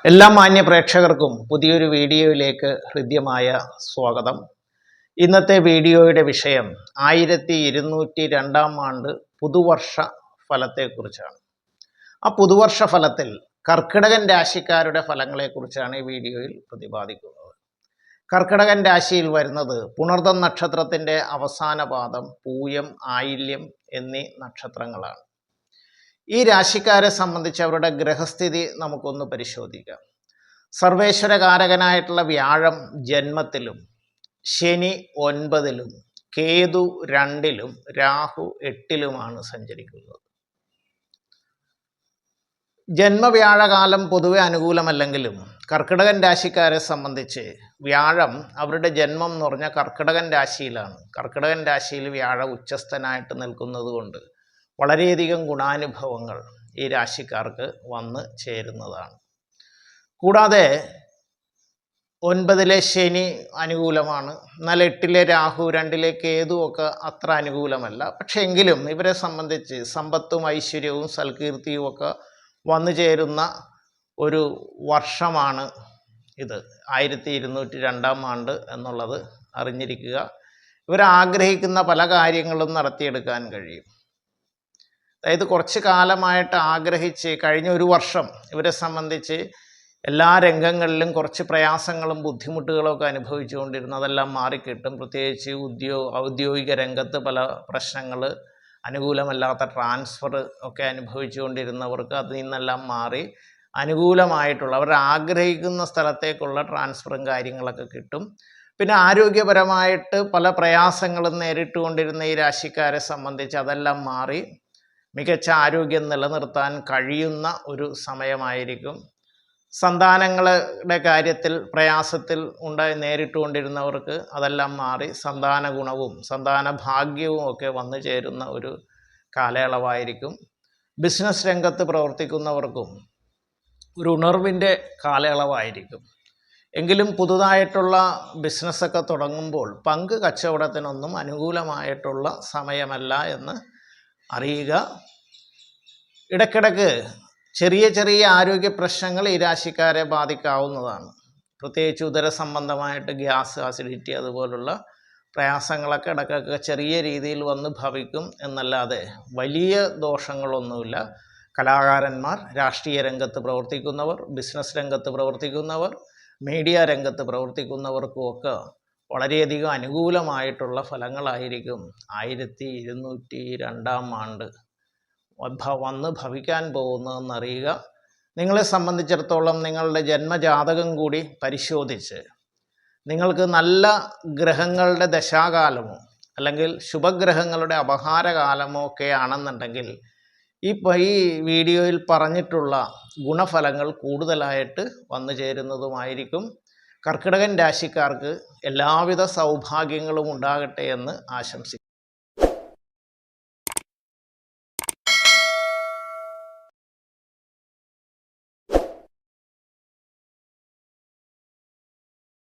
എല്ലാ മാന്യ പ്രേക്ഷകർക്കും പുതിയൊരു വീഡിയോയിലേക്ക് ഹൃദ്യമായ സ്വാഗതം. ഇന്നത്തെ വീഡിയോയുടെ വിഷയം 1202 ആണ്ട് പുതുവർഷ ഫലത്തെക്കുറിച്ചാണ്. ആ പുതുവർഷ ഫലത്തിൽ കർക്കിടകൻ രാശിക്കാരുടെ ഫലങ്ങളെക്കുറിച്ചാണ് ഈ വീഡിയോയിൽ പ്രതിപാദിക്കുന്നത്. കർക്കിടകൻ രാശിയിൽ വരുന്നത് പുണർതം നക്ഷത്രത്തിൻ്റെ അവസാന പാദം, പൂയം, ആയില്യം എന്നീ നക്ഷത്രങ്ങളാണ്. ഈ രാശിക്കാരെ സംബന്ധിച്ച് അവരുടെ ഗ്രഹസ്ഥിതി നമുക്കൊന്ന് പരിശോധിക്കാം. സർവേശ്വരകാരകനായിട്ടുള്ള വ്യാഴം ജന്മത്തിലും, ശനി 9-ലും, കേതു 2-ലും, രാഹു 8-ലുമാണ് സഞ്ചരിക്കുന്നത്. ജന്മവ്യാഴകാലം പൊതുവെ അനുകൂലമല്ലെങ്കിലും കർക്കിടകൻ രാശിക്കാരെ സംബന്ധിച്ച് വ്യാഴം അവരുടെ ജന്മം എന്ന് പറഞ്ഞാൽ കർക്കിടകൻ രാശിയിലാണ്. കർക്കിടകൻ രാശിയിൽ വ്യാഴം ഉച്ചസ്ഥനായിട്ട് നിൽക്കുന്നത് കൊണ്ട് വളരെയധികം ഗുണാനുഭവങ്ങൾ ഈ രാശിക്കാർക്ക് വന്ന് ചേരുന്നതാണ്. കൂടാതെ 9-ലെ ശനി അനുകൂലമാണ്, എന്നാൽ 8-ലെ രാഹു, 2-ലെ കേതു ഒക്കെ അത്ര അനുകൂലമല്ല. പക്ഷെ എങ്കിലും ഇവരെ സംബന്ധിച്ച് സമ്പത്തും ഐശ്വര്യവും സൽകീർത്തിയും ഒക്കെ വന്നു ചേരുന്ന ഒരു വർഷമാണ് ഇത് 1202 ആണ്ട് എന്നുള്ളത് അറിഞ്ഞിരിക്കുക. ഇവരാഗ്രഹിക്കുന്ന പല കാര്യങ്ങളും നടത്തിയെടുക്കാൻ കഴിയും. അതായത് കുറച്ച് കാലമായിട്ട് ആഗ്രഹിച്ച് കഴിഞ്ഞ ഒരു വർഷം ഇവരെ സംബന്ധിച്ച് എല്ലാ രംഗങ്ങളിലും കുറച്ച് പ്രയാസങ്ങളും ബുദ്ധിമുട്ടുകളും ഒക്കെ അനുഭവിച്ചുകൊണ്ടിരുന്നു. അതെല്ലാം മാറിക്കിട്ടും. പ്രത്യേകിച്ച് ഔദ്യോഗിക രംഗത്ത് പല പ്രശ്നങ്ങൾ, അനുകൂലമല്ലാത്ത ട്രാൻസ്ഫർ ഒക്കെ അനുഭവിച്ചുകൊണ്ടിരുന്നവർക്ക് അതിൽ നിന്നെല്ലാം മാറി അനുകൂലമായിട്ടുള്ള അവർ ആഗ്രഹിക്കുന്ന സ്ഥലത്തേക്കുള്ള ട്രാൻസ്ഫറും കാര്യങ്ങളൊക്കെ കിട്ടും. പിന്നെ ആരോഗ്യപരമായിട്ട് പല പ്രയാസങ്ങളും നേരിട്ടുകൊണ്ടിരുന്ന ഈ രാശിക്കാരെ സംബന്ധിച്ച് അതെല്ലാം മാറി മികച്ച ആരോഗ്യം നിലനിർത്താൻ കഴിയുന്ന ഒരു സമയമായിരിക്കും. സന്താനങ്ങളുടെ കാര്യത്തിൽ പ്രയാസത്തിൽ നേരിട്ടുകൊണ്ടിരുന്നവർക്ക് അതെല്ലാം മാറി സന്താന ഗുണവും സന്താന ഭാഗ്യവും ഒക്കെ വന്നു ചേരുന്ന ഒരു കാലയളവായിരിക്കും. ബിസിനസ് രംഗത്ത് പ്രവർത്തിക്കുന്നവർക്കും ഒരു ഉണർവിൻ്റെ കാലയളവായിരിക്കും. എങ്കിലും പുതുതായിട്ടുള്ള ബിസിനസ്സൊക്കെ തുടങ്ങുമ്പോൾ പങ്ക് കച്ചവടത്തിനൊന്നും അനുകൂലമായിട്ടുള്ള സമയമല്ല എന്ന് അറിയുക. ഇടയ്ക്കിടയ്ക്ക് ചെറിയ ചെറിയ ആരോഗ്യ പ്രശ്നങ്ങൾ ഈ രാശിക്കാരെ ബാധിക്കാവുന്നതാണ്. പ്രത്യേകിച്ച് ഉദര സംബന്ധമായിട്ട് ഗ്യാസ്, അസിഡിറ്റി അതുപോലുള്ള പ്രയാസങ്ങളൊക്കെ ഇടയ്ക്കൊക്കെ ചെറിയ രീതിയിൽ വന്ന് ഭവിക്കും എന്നല്ലാതെ വലിയ ദോഷങ്ങളൊന്നുമില്ല. കലാകാരന്മാർ, രാഷ്ട്രീയ രംഗത്ത് പ്രവർത്തിക്കുന്നവർ, ബിസിനസ് രംഗത്ത് പ്രവർത്തിക്കുന്നവർ, മീഡിയ രംഗത്ത് പ്രവർത്തിക്കുന്നവർക്കുമൊക്കെ വളരെയധികം അനുകൂലമായിട്ടുള്ള ഫലങ്ങളായിരിക്കും 1202 ആണ്ട് വന്ന് ഭവിക്കാൻ പോകുന്നതെന്നറിയുക. നിങ്ങളെ സംബന്ധിച്ചിടത്തോളം നിങ്ങളുടെ ജന്മജാതകം കൂടി പരിശോധിച്ച് നിങ്ങൾക്ക് നല്ല ഗ്രഹങ്ങളുടെ ദശാകാലമോ അല്ലെങ്കിൽ ശുഭഗ്രഹങ്ങളുടെ അപഹാരകാലമോ ഒക്കെ ആണെന്നുണ്ടെങ്കിൽ ഈ വീഡിയോയിൽ പറഞ്ഞിട്ടുള്ള ഗുണഫലങ്ങൾ കൂടുതലായിട്ട് വന്നു ചേരുന്നതുമായിരിക്കും. കർക്കിടകൻ രാശിക്കാർക്ക് എല്ലാവിധ സൗഭാഗ്യങ്ങളും ഉണ്ടാകട്ടെ എന്ന് ആശംസിക്കുന്നു.